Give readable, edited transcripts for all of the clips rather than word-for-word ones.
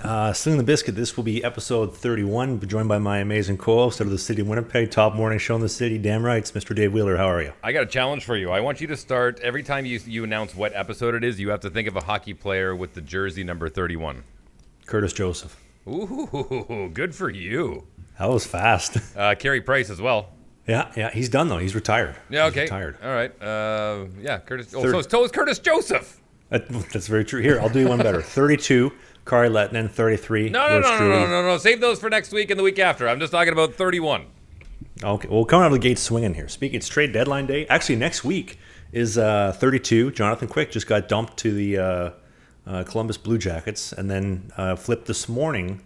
Slangin The Bizkit, this will be episode 31, joined by my amazing co-host out of the city of Winnipeg, top morning show in the city, damn right, it's Mr. Dave Wheeler. How are you? I got a challenge for you. I want you to start, every time you announce what episode it is, you have to think of a hockey player with the jersey number 31. Curtis Joseph. Ooh, good for you. That was fast. Carey Price as well. Yeah, he's done though. He's retired. Yeah, okay. He's retired. All right. Curtis. So is Curtis Joseph. That's very true. Here, I'll do you one better. 32, Kari Lettinen, 33. No. Save those for next week and the week after. I'm just talking about 31. Okay, well, coming out of the gate swinging here. Speaking, it's trade deadline day. Actually, next week is 32. Jonathan Quick just got dumped to the Columbus Blue Jackets and then flipped this morning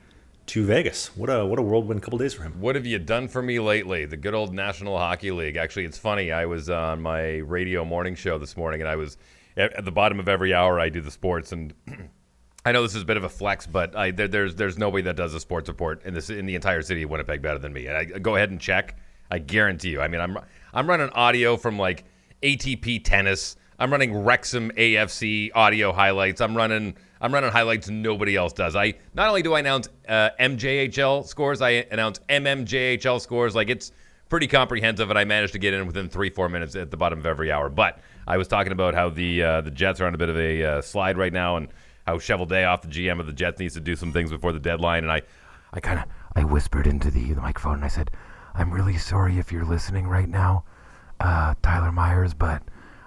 to Vegas. What a whirlwind couple days for him. What have you done for me lately? The good old National Hockey League. Actually, it's funny. I was on my radio morning show this morning, and I was at the bottom of every hour. I do the sports, and I know this is a bit of a flex, but there's nobody that does a sports report in the entire city of Winnipeg better than me. And I go ahead and check. I guarantee you. I mean, I'm running audio from like ATP tennis. I'm running Wrexham AFC audio highlights. I'm running highlights nobody else does. I not only do I announce MJHL scores, I announce MMJHL scores. Like, it's pretty comprehensive, and I managed to get in within 3-4 minutes at the bottom of every hour. But I was talking about how the Jets are on a bit of a slide right now, and how Cheveldayoff, the GM of the Jets, needs to do some things before the deadline. And I whispered into the microphone and I said, "I'm really sorry if you're listening right now, Tyler Myers, but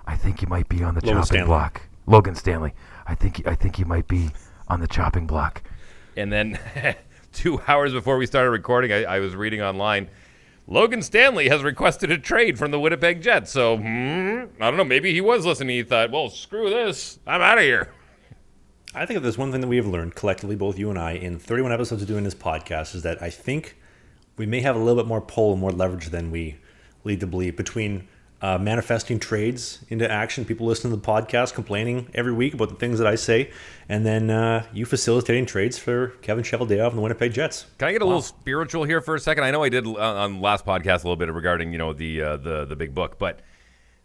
I think you might be on the chopping block." Logan Stanley. I think you might be on the chopping block. And then 2 hours before we started recording, I was reading online, Logan Stanley has requested a trade from the Winnipeg Jets. So, I don't know, maybe he was listening. He thought, well, screw this. I'm out of here. I think if there's one thing that we have learned collectively, both you and I, in 31 episodes of doing this podcast, is that I think we may have a little bit more pull and more leverage than we lead to believe between manifesting trades into action, people listening to the podcast complaining every week about the things that I say, and then you facilitating trades for Kevin Cheveldayoff and the Winnipeg Jets. Can I get a little spiritual here for a second? I know I did on last podcast a little bit regarding the big book, but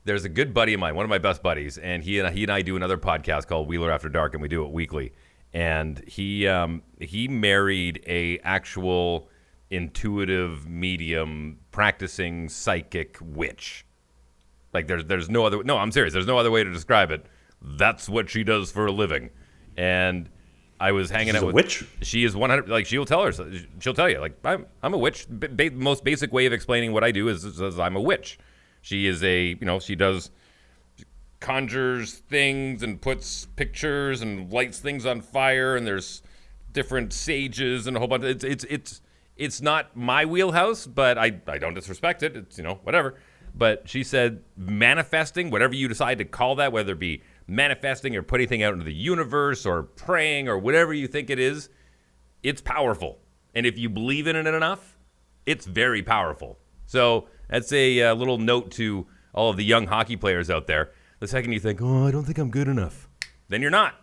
there's a good buddy of mine, one of my best buddies, and he and I do another podcast called Wheeler After Dark, and we do it weekly. And he married a actual intuitive medium practicing psychic witch. Like, there's no other... No, I'm serious. There's no other way to describe it. That's what she does for a living. And I was hanging out with... She's a witch? She is 100... Like, she'll tell you. Like, I'm a witch. Most basic way of explaining what I do is I'm a witch. She is she does... conjures things and puts pictures and lights things on fire, and there's different sages and a whole bunch of... It's not my wheelhouse, but I don't disrespect it. It's, whatever. But she said manifesting, whatever you decide to call that, whether it be manifesting or putting anything out into the universe or praying or whatever you think it is, it's powerful. And if you believe in it enough, it's very powerful. So that's a little note to all of the young hockey players out there. The second you think, I don't think I'm good enough, then you're not.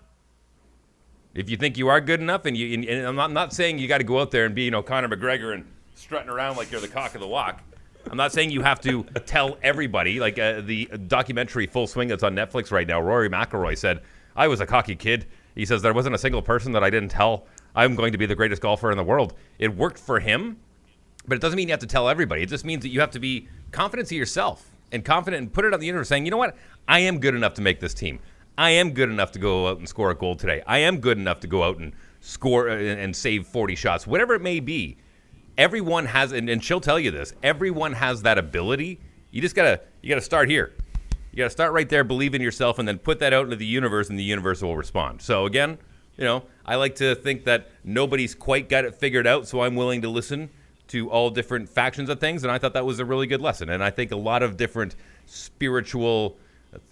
If you think you are good enough, and I'm not saying you got to go out there and be, Conor McGregor and strutting around like you're the cock of the walk. I'm not saying you have to tell everybody. Like the documentary Full Swing that's on Netflix right now, Rory McIlroy said, I was a cocky kid. He says, there wasn't a single person that I didn't tell I'm going to be the greatest golfer in the world. It worked for him, but it doesn't mean you have to tell everybody. It just means that you have to be confident in yourself and confident and put it on the universe saying, you know what? I am good enough to make this team. I am good enough to go out and score a goal today. I am good enough to go out and score and save 40 shots, whatever it may be. Everyone has, and she'll tell you this, everyone has that ability. You just gotta start here. You gotta start right there, believe in yourself, and then put that out into the universe, and the universe will respond. So again, I like to think that nobody's quite got it figured out, so I'm willing to listen to all different factions of things, and I thought that was a really good lesson. And I think a lot of different spiritual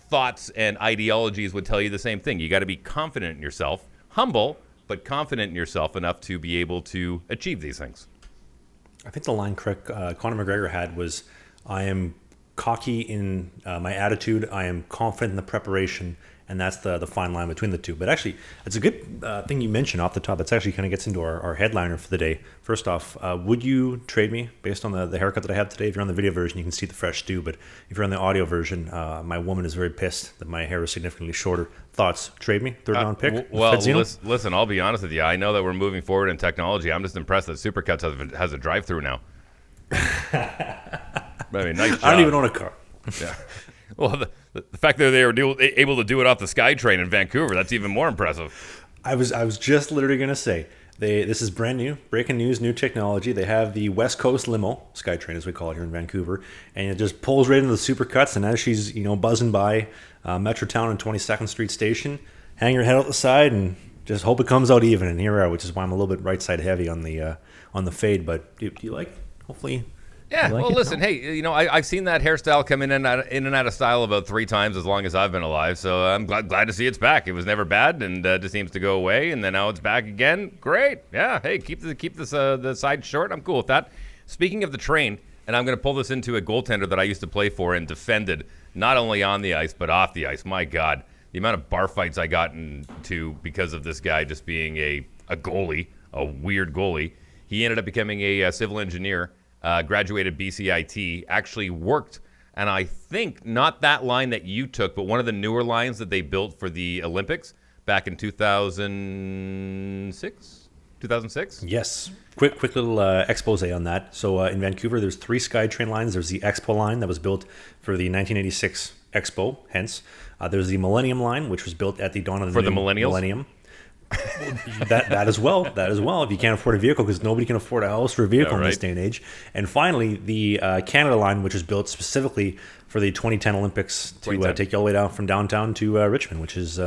thoughts and ideologies would tell you the same thing. You got to be confident in yourself, humble, but confident in yourself enough to be able to achieve these things. I think the line Conor McGregor had was, I am cocky in my attitude. I am confident in the preparation, and that's the fine line between the two. But actually, it's a good thing you mentioned off the top. That's actually kind of gets into our headliner for the day. First off, would you trade me based on the haircut that I have today? If you're on the video version, you can see the fresh stew. But if you're on the audio version, my woman is very pissed that my hair is significantly shorter. Thoughts? Trade me? Third round pick? Well, listen, I'll be honest with you. I know that we're moving forward in technology. I'm just impressed that Supercuts has a drive-through now. I mean, nice job. I don't even own a car. Yeah. Well, the fact that they were able to do it off the SkyTrain in Vancouver, that's even more impressive. I was just literally going to say, this is brand new, breaking news, new technology. They have the West Coast limo, SkyTrain as we call it here in Vancouver, and it just pulls right into the Supercuts, and as she's buzzing by Metrotown and 22nd Street Station, hang your head out the side and just hope it comes out even. And here we are, which is why I'm a little bit right side heavy on the fade. But do you like it? Hopefully. Yeah, like well, it? listen, hey, I've seen that hairstyle come in and out of style about 3 times as long as I've been alive, so I'm glad to see it's back. It was never bad, and just seems to go away, and then now it's back again. Great, yeah. Hey, keep the side short. I'm cool with that. Speaking of the train, and I'm going to pull this into a goaltender that I used to play for and defended, not only on the ice but off the ice. My God, the amount of bar fights I got into because of this guy just being a goalie, a weird goalie. He ended up becoming a civil engineer. Graduated BCIT, actually worked, and I think not that line that you took, but one of the newer lines that they built for the Olympics back in 2006? 2006? Yes. Quick little expose on that. So in Vancouver, there's 3 SkyTrain lines. There's the Expo line that was built for the 1986 Expo, hence. There's the Millennium line, which was built at the dawn of the Millennium. that as well. If you can't afford a vehicle, because nobody can afford a house or a vehicle in this day and age. And finally, the Canada line, which is built specifically for the 2010 Olympics to take you all the way down from downtown to Richmond, which is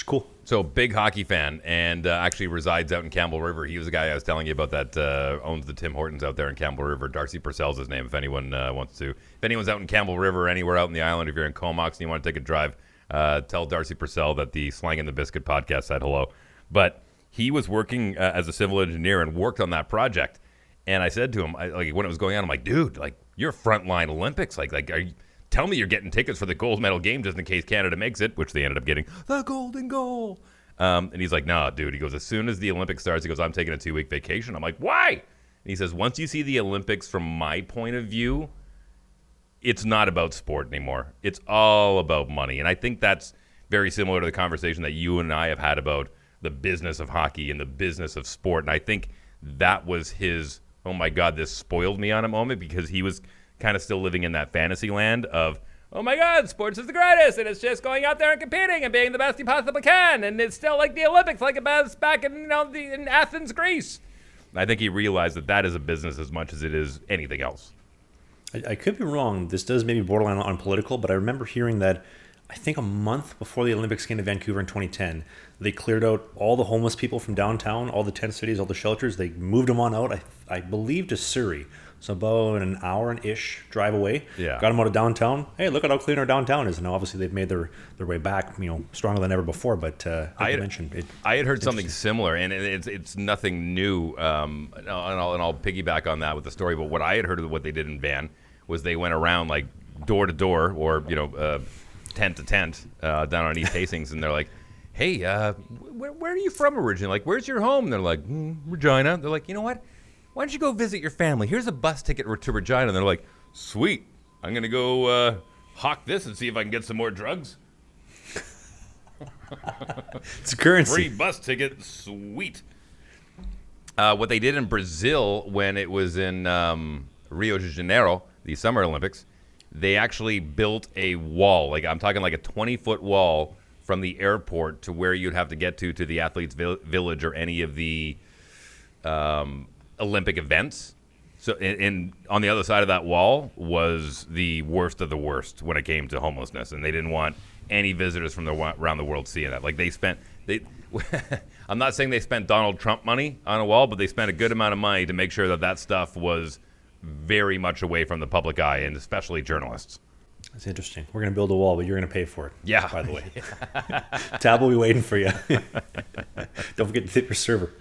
cool. So big hockey fan, and actually resides out in Campbell River. He was the guy I was telling you about that owns the Tim Hortons out there in Campbell River. Darcy Purcell's his name. If anyone wants to, if anyone's out in Campbell River or anywhere out in the island, if you're in Comox and you want to take a drive, tell Darcy Purcell that the Slangin The Bizkit podcast said hello. But he was working as a civil engineer and worked on that project. And I said to him, when it was going on, I'm like, dude, you're frontline Olympics. Tell me you're getting tickets for the gold medal game just in case Canada makes it, which they ended up getting the golden goal. And he's like, nah, dude. He goes, as soon as the Olympics starts, he goes, I'm taking a 2-week vacation. I'm like, why? And he says, once you see the Olympics from my point of view, it's not about sport anymore. It's all about money. And I think that's very similar to the conversation that you and I have had about the business of hockey and the business of sport. And I think that was his, oh my God, this spoiled me on a moment, because he was kind of still living in that fantasy land of, oh my God, sports is the greatest, and it's just going out there and competing and being the best you possibly can, and it's still like the Olympics, like it was back in in Athens, Greece. And I think he realized that is a business as much as it is anything else. I could be wrong. This does maybe borderline on political, but I remember hearing that I think a month before the Olympics came to Vancouver in 2010, they cleared out all the homeless people from downtown, all the tent cities, all the shelters. They moved them on out, I believe, to Surrey. So about an hour-ish drive away. Yeah. Got them out of downtown. Hey, look at how clean our downtown is. And now obviously they've made their way back, stronger than ever before. But I had heard something similar, and it's nothing new. And I'll piggyback on that with the story. But what I had heard of what they did in Van was they went around like door to door, or tent to tent down on East Hastings, and they're like, hey, where are you from originally? Like, where's your home? And they're like, Regina. They're like, you know what? Why don't you go visit your family? Here's a bus ticket to Regina. And they're like, sweet. I'm going to go hawk this and see if I can get some more drugs. It's currency. Free bus ticket. Sweet. What they did in Brazil when it was in Rio de Janeiro, the Summer Olympics, they actually built a wall. I'm talking like a 20-foot wall from the airport to where you'd have to get to the athletes' village or any of the Olympic events. So, and on the other side of that wall was the worst of the worst when it came to homelessness, and they didn't want any visitors from around the world seeing that. I'm not saying they spent Donald Trump money on a wall, but they spent a good amount of money to make sure that stuff was very much away from the public eye, and especially journalists. That's interesting. We're going to build a wall, but you're going to pay for it. Yeah. By the way. Tab will be waiting for you. Don't forget to tip your server.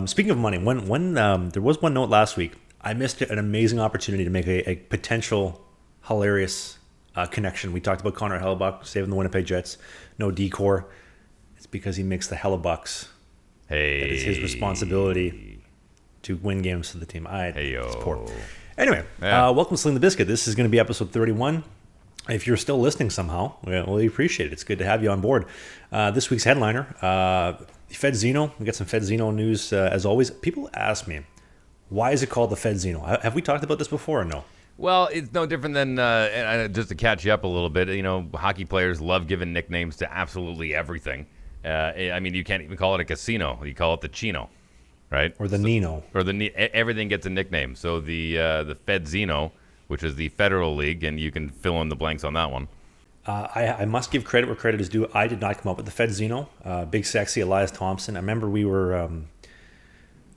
Speaking of money, when there was one note last week, I missed an amazing opportunity to make a potential hilarious connection. We talked about Connor Hellebuck saving the Winnipeg Jets. No decor. It's because he makes the Hellebucks. Hey. That is his responsibility to win games for the team. It's poor. Anyway, welcome to Slangin The Bizkit. This is going to be episode 31. If you're still listening somehow, we appreciate it. It's good to have you on board. This week's headliner, Fedzino. We got some Fedzino news as always. People ask me, why is it called the Fedzino? Have we talked about this before or no? Well, it's no different than, just to catch you up a little bit, hockey players love giving nicknames to absolutely everything. I mean, you can't even call it a casino. You call it the Chino, right? Or the Nino. Or everything gets a nickname. So the Fedzino, which is the Federal League, and you can fill in the blanks on that one. I must give credit where credit is due. I did not come up with the Fedzino. Big Sexy, Elias Thompson. I remember we were...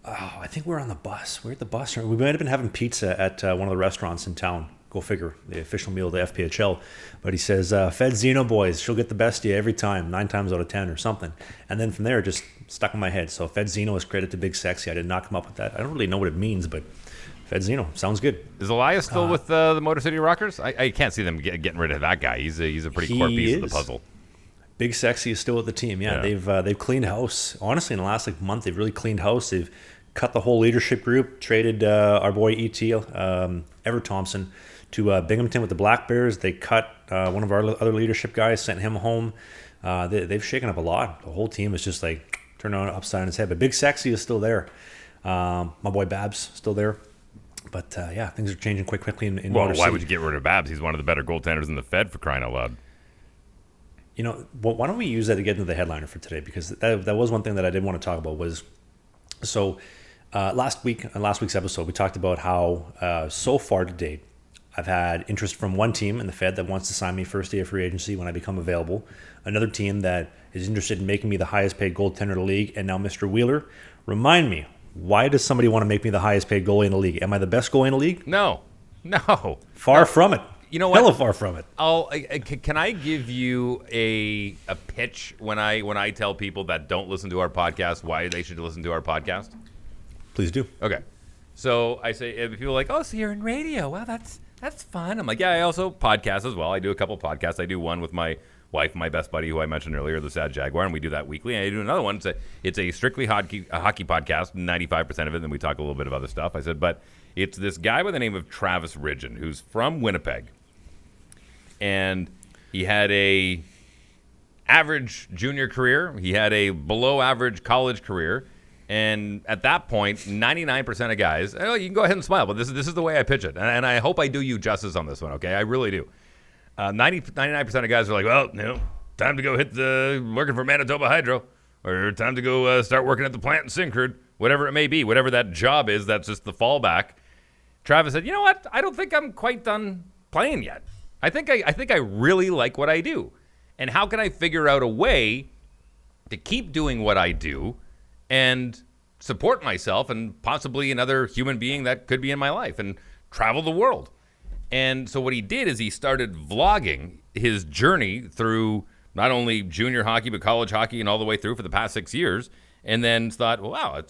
I think we were on the bus. We were at the bus. We might have been having pizza at one of the restaurants in town. Go figure. The official meal of the FPHL. But he says, Fedzino boys, she'll get the best of you every time, 9 times out of 10 or something. And then from there, it just stuck in my head. So Fedzino is credit to Big Sexy. I did not come up with that. I don't really know what it means, but Fedzino sounds good. Is Elias still with the Motor City Rockers? I can't see them getting rid of that guy. He's a pretty core piece of the puzzle. Big Sexy is still with the team. Yeah. They've cleaned house. Honestly, in the last month, they've really cleaned house. They've cut the whole leadership group, traded our boy E.T., Ever Thompson, to Binghamton with the Black Bears. They cut one of our other leadership guys, sent him home. They've shaken up a lot. The whole team is just like turned on upside on its head. But Big Sexy is still there. My boy Babs still there. But things are changing quite quickly in Motor City. Why would you get rid of Babs? He's one of the better goaltenders in the Fed, for crying out loud. Why don't we use that to get into the headliner for today? Because that was one thing that I did want to talk about was, last week's episode, we talked about how so far to date, I've had interest from one team in the Fed that wants to sign me first day of free agency when I become available. Another team that is interested in making me the highest paid goaltender in the league. And now Mr. Wheeler, remind me, why does somebody want to make me the highest paid goalie in the league? Am I the best goalie in the league? No. Far from it. You know what? Hella far from it. Can I give you a pitch when I tell people that don't listen to our podcast why they should listen to our podcast? Please do. Okay. So I say, if people are like, oh, so you're in radio. Well, that's fun. I'm like, yeah, I also podcast as well. I do a couple podcasts. I do one with my wife, my best buddy, who I mentioned earlier, the Sad Jaguar, and we do that weekly. And I do another one. It's a strictly hockey podcast, 95% of it, and then we talk a little bit of other stuff. I said, but it's this guy by the name of Travis Ridgen, who's from Winnipeg. And he had a average junior career. He had a below average college career. And at that point, 99% of guys, you can go ahead and smile, but this is the way I pitch it. And I hope I do you justice on this one, okay? I really do. 99% of guys are like, well, time to go hit working for Manitoba Hydro, or time to go start working at the plant in Syncrude, whatever it may be, whatever that job is, that's just the fallback. Travis said, you know what? I don't think I'm quite done playing yet. I think I really like what I do. And how can I figure out a way to keep doing what I do and support myself and possibly another human being that could be in my life and travel the world? And so what he did is he started vlogging his journey through not only junior hockey, but college hockey and all the way through for the past 6 years. And then thought, well, wow,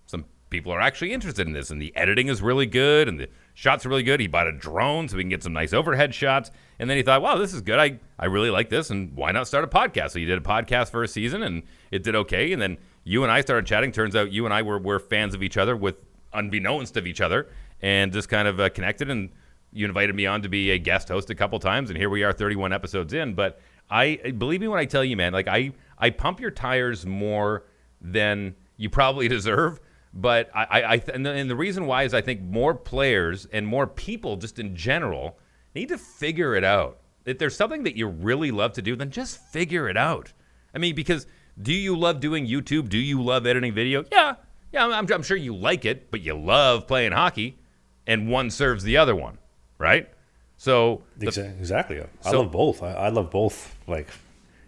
some people are actually interested in this. And the editing is really good and the shots are really good. He bought a drone so we can get some nice overhead shots. And then he thought, wow, this is good. I really like this. And why not start a podcast? So he did a podcast for a season and it did okay. And then you and I started chatting. Turns out you and I were fans of each other with unbeknownst of each other and just kind of connected. And you invited me on to be a guest host a couple times, and here we are 31 episodes in. But I believe me when I tell you, man, like I pump your tires more than you probably deserve. But and the reason why is I think more players and more people just in general need to figure it out. If there's something that you really love to do, then just figure it out. I mean, because do you love doing YouTube? Do you love editing video? Yeah, I'm sure you like it, but you love playing hockey, and one serves the other one. Right? So exactly. I love both. I love both. Like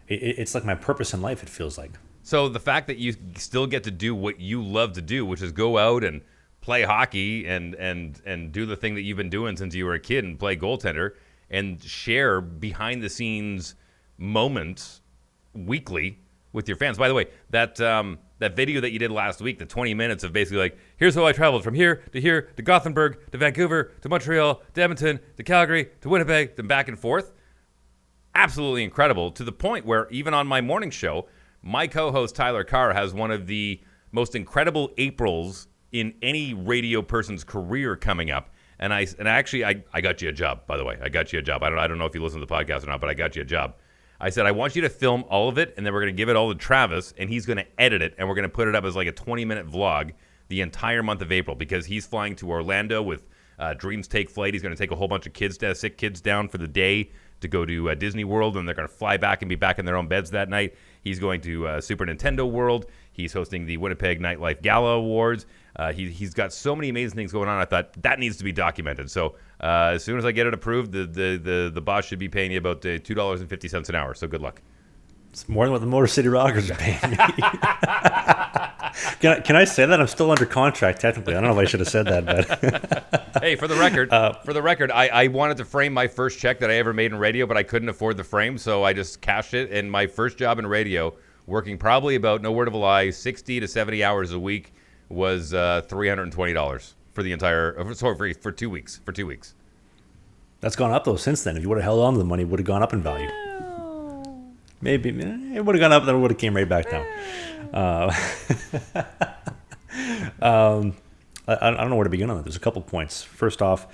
it's like my purpose in life, it feels like. So the fact that you still get to do what you love to do, which is go out and play hockey and do the thing that you've been doing since you were a kid and play goaltender and share behind the scenes moments weekly with your fans. By the way, that that video that you did last week, the 20 minutes of basically like, here's how I traveled from here to Gothenburg, to Vancouver, to Montreal, to Edmonton, to Calgary, to Winnipeg, then back and forth. Absolutely incredible, to the point where even on my morning show, my co-host Tyler Carr has one of the most incredible Aprils in any radio person's career coming up. And I got you a job, by the way. I got you a job. I don't know if you listen to the podcast or not, but I got you a job. I said, I want you to film all of it, and then we're going to give it all to Travis, and he's going to edit it, and we're going to put it up as like a 20-minute vlog the entire month of April, because he's flying to Orlando with Dreams Take Flight. He's going to take a whole bunch of sick kids down for the day to go to Disney World, and they're going to fly back and be back in their own beds that night. He's going to Super Nintendo World. He's hosting the Winnipeg Nightlife Gala Awards. He's got so many amazing things going on. I thought that needs to be documented. So as soon as I get it approved, the boss should be paying you about $2.50 an hour. So good luck. It's more than what the Motor City Rockers are paying me. Can I say that? I'm still under contract technically. I don't know if I should have said that, but hey, for the record, I wanted to frame my first check that I ever made in radio, but I couldn't afford the frame, so I just cashed it. And my first job in radio, working probably about, no word of a lie, 60 to 70 hours a week, was $320 for the entire, for 2 weeks. For 2 weeks. That's gone up though since then. If you would have held on to the money, it would have gone up in value. Maybe it would have gone up, then it would have came right back down. I don't know where to begin on that. There's a couple points. First off,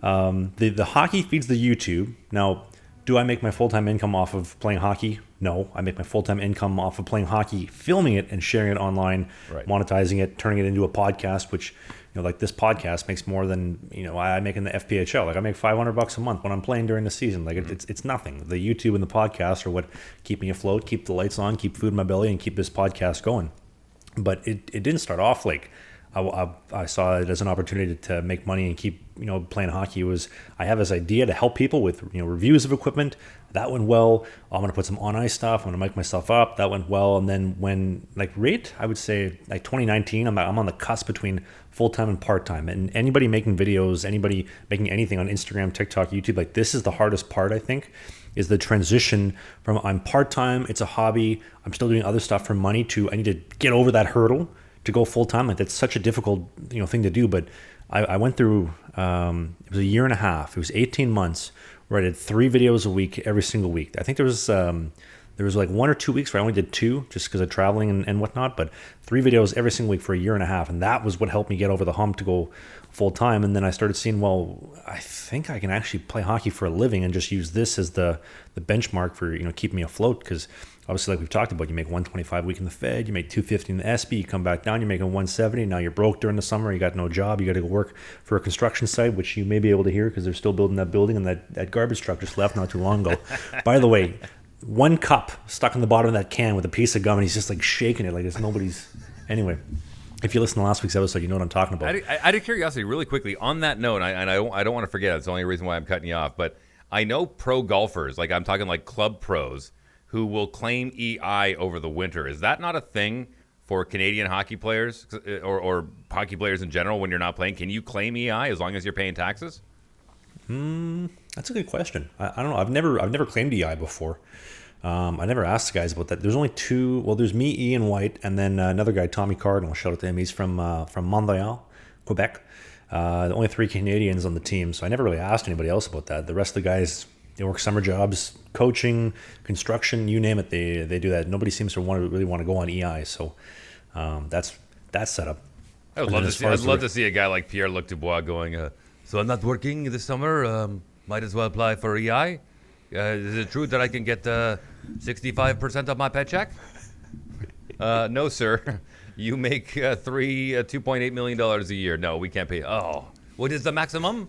the hockey feeds the YouTube. Now, do I make my full-time income off of playing hockey? No, I make my full-time income off of playing hockey, filming it and sharing it online, right, monetizing it, turning it into a podcast, which, like this podcast makes more than, I make in the FPHL. Like I make $500 a month when I'm playing during the season. Like it's nothing. The YouTube and the podcast are what keep me afloat, keep the lights on, keep food in my belly, and keep this podcast going. But it didn't start off like I saw it as an opportunity to make money and keep playing hockey. I have this idea to help people with reviews of equipment. That went well. I'm gonna put some on ice stuff. I'm gonna mic myself up. That went well. And then when I would say 2019, I'm on the cusp between full time and part time. And anybody making videos, anybody making anything on Instagram, TikTok, YouTube, this is the hardest part. I think is the transition from I'm part time. It's a hobby. I'm still doing other stuff for money to I need to get over that hurdle to go full time. That's such a difficult thing to do. But I went through it was a year and a half. It was 18 months where I did 3 videos a week every single week. I think there was 1 or 2 weeks where I only did 2 just because of traveling and whatnot, but 3 videos every single week for a year and a half. And that was what helped me get over the hump to go full time. And then I started seeing, I think I can actually play hockey for a living and just use this as the benchmark for, keeping me afloat. Because obviously, like we've talked about, you make 125 a week in the Fed, you make 250 in the SB, you come back down, you're making 170. Now you're broke during the summer, you got no job, you got to go work for a construction site, which you may be able to hear because they're still building that building, and that garbage truck just left not too long ago. By the way, 1 cup stuck in the bottom of that can with a piece of gum, and he's just shaking it like it's nobody's. Anyway, if you listen to last week's episode, you know what I'm talking about. Out of curiosity, really quickly, on that note, and I don't want to forget, it's the only reason why I'm cutting you off, but I know pro golfers, I'm talking club pros, who will claim EI over the winter. Is that not a thing for Canadian hockey players or hockey players in general when you're not playing? Can you claim EI as long as you're paying taxes? That's a good question. I don't know. I've never claimed EI before. I never asked the guys about that. There's only 2. Well, there's me, Ian White, and then another guy, Tommy Cardinal. Shout out to him. He's from Montreal, Quebec. Only 3 Canadians on the team, so I never really asked anybody else about that. The rest of the guys, they work summer jobs, coaching, construction, you name it. They do that. Nobody seems to really want to go on EI. So that's set up. I'd love to see a guy like Pierre-Luc Dubois going, so I'm not working this summer. Might as well apply for EI. Is it true that I can get 65% of my paycheck? No, sir. You make $2.8 million a year. No, we can't pay. Oh, what is the maximum?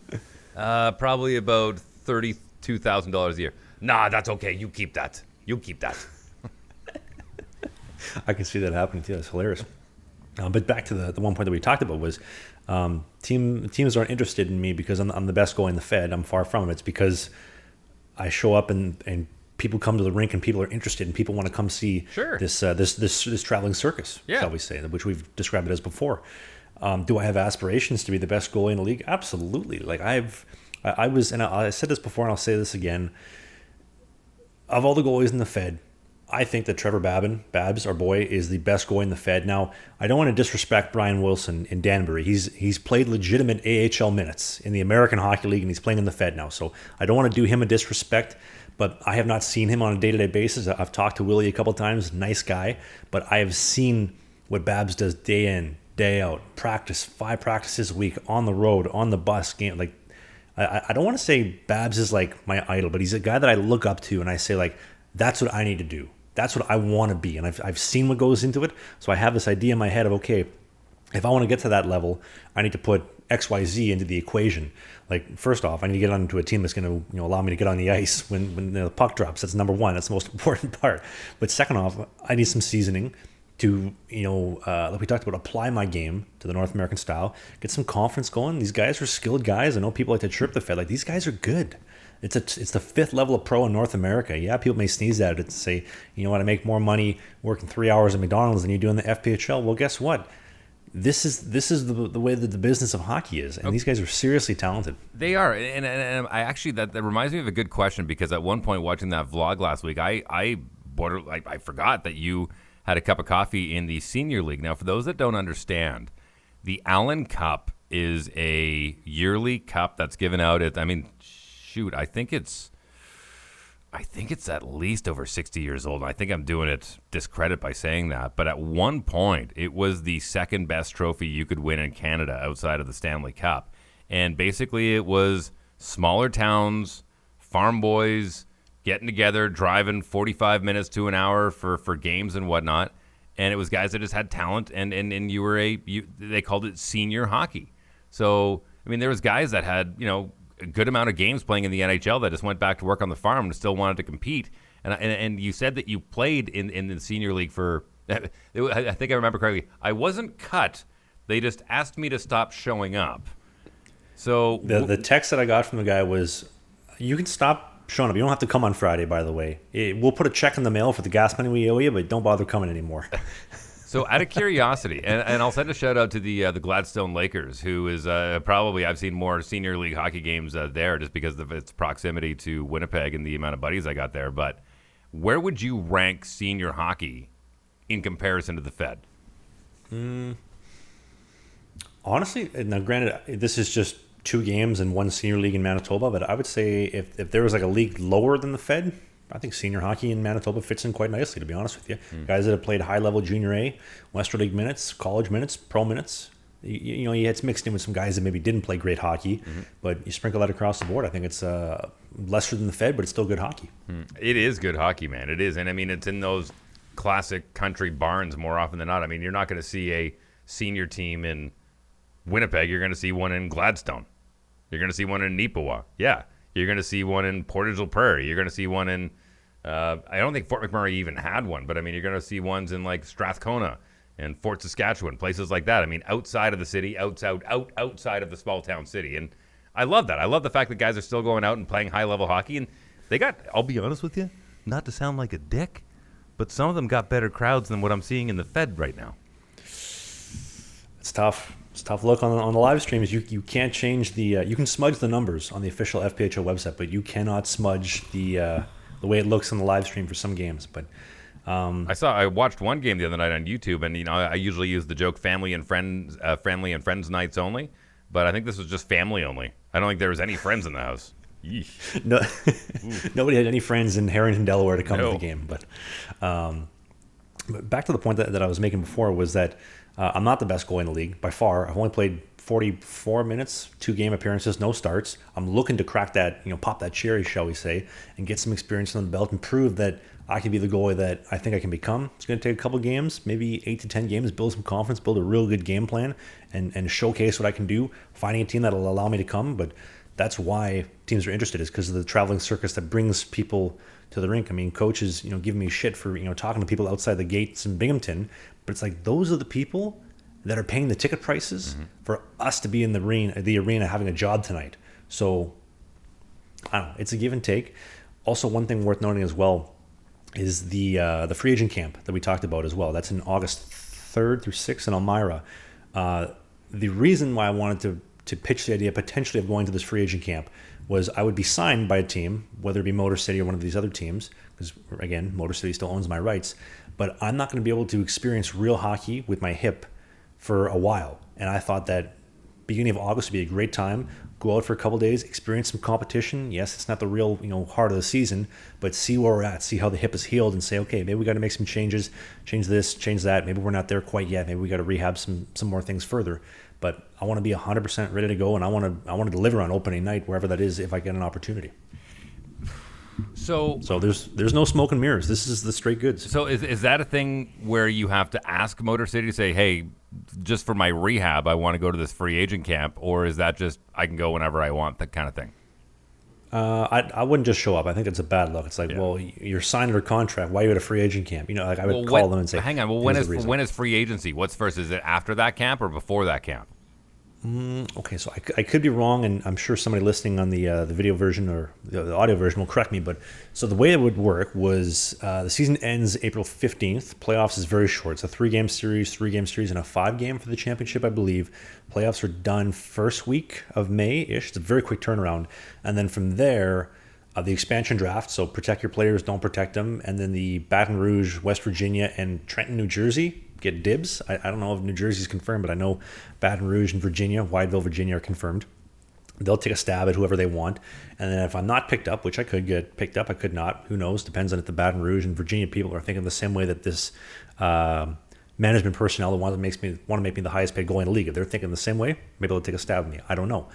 Probably about $32,000 a year. Nah, that's okay. You keep that. I can see that happening too. That's hilarious. But back to the one point that we talked about was teams aren't interested in me because I'm the best goalie in the Fed. I'm far from it. It's because I show up and people come to the rink and people are interested and people want to come see this traveling circus, shall we say, which we've described it as before. Do I have aspirations to be the best goalie in the league? Absolutely. I said this before and I'll say this again. Of all the goalies in the Fed, I think that Trevor Babs, our boy, is the best goalie in the Fed. Now, I don't want to disrespect Brian Wilson in Danbury. He's played legitimate AHL minutes in the American Hockey League, and he's playing in the Fed now. So I don't want to do him a disrespect, but I have not seen him on a day-to-day basis. I've talked to Willie a couple times, nice guy, but I have seen what Babs does day in, day out, practice, 5 practices a week, on the road, on the bus, game. Like, I don't want to say Babs is like my idol, but he's a guy that I look up to, and I say, like, that's what I need to do. That's what I want to be. And I've seen what goes into it. So I have this idea in my head of, okay, if I want to get to that level, I need to put XYZ into the equation. Like, first off, I need to get onto a team that's going to allow me to get on the ice when the puck drops. That's number one. That's the most important part. But second off, I need some seasoning to, like we talked about, apply my game to the North American style, get some confidence going. These guys are skilled guys. I know people like to chirp the Fed. Like, these guys are good. It's the 5th level of pro in North America. Yeah, people may sneeze at it and say, you know what, I make more money working 3 hours at McDonald's than you do in the FPHL. Well, guess what? This is the way that the business of hockey is, and these guys are seriously talented. They are, and I actually that reminds me of a good question, because at one point watching that vlog last week, I forgot that you had a cup of coffee in the senior league. Now, for those that don't understand, the Allen Cup is a yearly cup that's given out at, I think it's at least over 60 years old. I think I'm doing it discredit by saying that. But at one point, it was the second best trophy you could win in Canada outside of the Stanley Cup. And basically it was smaller towns, farm boys getting together, driving 45 minutes to an hour for games and whatnot. And it was guys that just had talent, and you were they called it senior hockey. So, there was guys that had, a good amount of games playing in the NHL that just went back to work on the farm and still wanted to compete. And you said that you played in the senior league for, I think I remember correctly, I wasn't cut. They just asked me to stop showing up. So the text that I got from the guy was, you can stop showing up. You don't have to come on Friday, by the way. We'll put a check in the mail for the gas money we owe you, but don't bother coming anymore. So out of curiosity, and I'll send a shout out to the Gladstone Lakers, who is probably, I've seen more senior league hockey games there just because of its proximity to Winnipeg and the amount of buddies I got there. But where would you rank senior hockey in comparison to the Fed? Honestly, now granted, this is just 2 games and 1 senior league in Manitoba, but I would say if there was like a league lower than the Fed, I think senior hockey in Manitoba fits in quite nicely, to be honest with you. Guys that have played high-level junior A, Western League minutes, college minutes, pro minutes. You it's mixed in with some guys that maybe didn't play great hockey, but you sprinkle that across the board. I think it's lesser than the Fed, but it's still good hockey. It is good hockey, man. It is. And, it's in those classic country barns more often than not. You're not going to see a senior team in Winnipeg. You're going to see one in Gladstone. You're going to see one in Neepawa. Yeah. You're going to see one in Portage Prairie. You're going to see one in, I don't think Fort McMurray even had one, but you're going to see ones in like Strathcona and Fort Saskatchewan, places like that. Outside of the city, outside of the small town city. And I love that. I love the fact that guys are still going out and playing high level hockey. And they got, I'll be honest with you, not to sound like a dick, but some of them got better crowds than what I'm seeing in the Fed right now. It's tough. It's a tough look on the live streams. You can't change the you can smudge the numbers on the official FPHL website, but you cannot smudge the way it looks on the live stream for some games. But I watched one game the other night on YouTube, and I usually use the joke family and friends nights only, but I think this was just family only. I don't think there was any friends in the house. No, nobody had any friends in Harrington, Delaware to come to the game. But back to the point that I was making before was that I'm not the best goalie in the league by far. I've only played 44 minutes, 2 game appearances, no starts. I'm looking to crack that, pop that cherry, shall we say, and get some experience on the belt and prove that I can be the goalie that I think I can become. It's going to take a couple games, maybe 8 to 10 games, build some confidence, build a real good game plan, and showcase what I can do, finding a team that will allow me to come. But that's why teams are interested, is because of the traveling circus that brings people to the rink. Coaches, giving me shit for, talking to people outside the gates in Binghamton, but it's like those are the people that are paying the ticket prices for us to be in the arena having a job tonight. So, I don't know, it's a give and take. Also, one thing worth noting as well is the free agent camp that we talked about as well. That's in August 3rd through 6th in Elmira. The reason why I wanted to pitch the idea potentially of going to this free agent camp was I would be signed by a team, whether it be Motor City or one of these other teams, because again, Motor City still owns my rights, but I'm not going to be able to experience real hockey with my hip for a while. And I thought that beginning of August would be a great time. Go out for a couple days, experience some competition. Yes, it's not the real, heart of the season, but see where we're at, see how the hip is healed, and say, okay, maybe we got to make some changes, change this, change that. Maybe we're not there quite yet. Maybe we got to rehab some more things further. But I want to be 100% ready to go, and I want to deliver on opening night, wherever that is, if I get an opportunity. So there's no smoke and mirrors. This is the straight goods. So is that a thing where you have to ask Motor City to say, hey, just for my rehab, I want to go to this free agent camp, or is that just I can go whenever I want, that kind of thing? I wouldn't just show up. I think it's a bad look. It's like, well, you're signed under contract. Why are you at a free agent camp? I would call them and say, hang on. Well, when is free agency? What's first? Is it after that camp or before that camp? Okay, so I could be wrong, and I'm sure somebody listening on the video version or the audio version will correct me. But so the way it would work was the season ends April 15th. Playoffs is very short. It's a 3-game series, and a 5-game for the championship, I believe. Playoffs are done first week of May-ish. It's a very quick turnaround. And then from there, the expansion draft, so protect your players, don't protect them. And then the Baton Rouge, West Virginia, and Trenton, New Jersey get dibs. I don't know if New Jersey's confirmed, but I know Baton Rouge and Virginia, Wydeville, Virginia are confirmed. They'll take a stab at whoever they want. And then if I'm not picked up, which I could get picked up, I could not. Who knows? Depends on if the Baton Rouge and Virginia people are thinking the same way that this management personnel, the ones that want to make me the highest paid goalie in the league, if they're thinking the same way, maybe they'll take a stab at me. I don't know.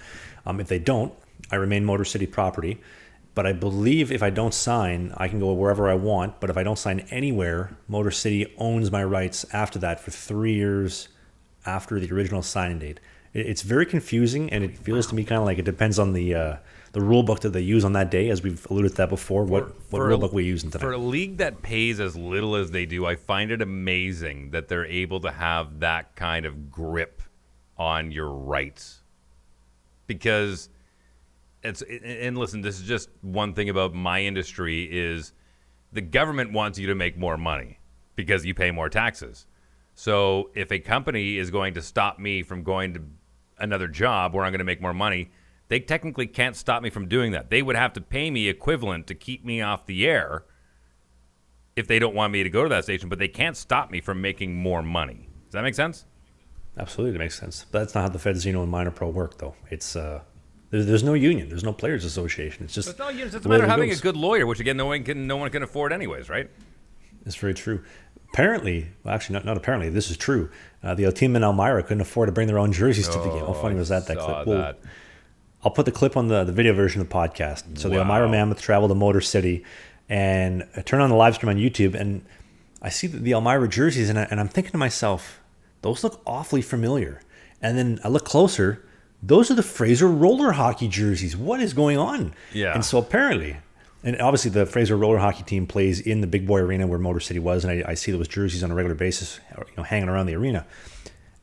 If they don't, I remain Motor City property. But I believe if I don't sign, I can go wherever I want. But if I don't sign anywhere, Motor City owns my rights after that for 3 years after the original signing date. It's very confusing, and it feels to me kind of like it depends on the rule book that they use on that day, as we've alluded to that before, what rule book we use tonight. For a league that pays as little as they do, I find it amazing that they're able to have that kind of grip on your rights. Because... and listen, this is just one thing about my industry is the government wants you to make more money because you pay more taxes. So if a company is going to stop me from going to another job where I'm going to make more money, they technically can't stop me from doing that. They would have to pay me equivalent to keep me off the air if they don't want me to go to that station, but they can't stop me from making more money. Does that make sense? Absolutely, it makes sense. But that's not how the Fedzino and Minor Pro work, though. It's... There's no union. There's no players' association. It's just it's not unions. It's a matter of having a good lawyer, which again no one can afford anyways, right? It's very true. Apparently, well, actually not apparently. This is true. The team in Elmira couldn't afford to bring their own jerseys to the game. How funny was that clip? Well, I'll put the clip on the video version of the podcast. So the Elmira Mammoth traveled to Motor City, and I turn on the live stream on YouTube, and I see the Elmira jerseys, and I'm thinking to myself, those look awfully familiar. And then I look closer. Those are the Fraser roller hockey jerseys. What is going on? Yeah. And so apparently, and obviously the Fraser roller hockey team plays in the Big Boy Arena where Motor City was, and I see those jerseys on a regular basis, hanging around the arena.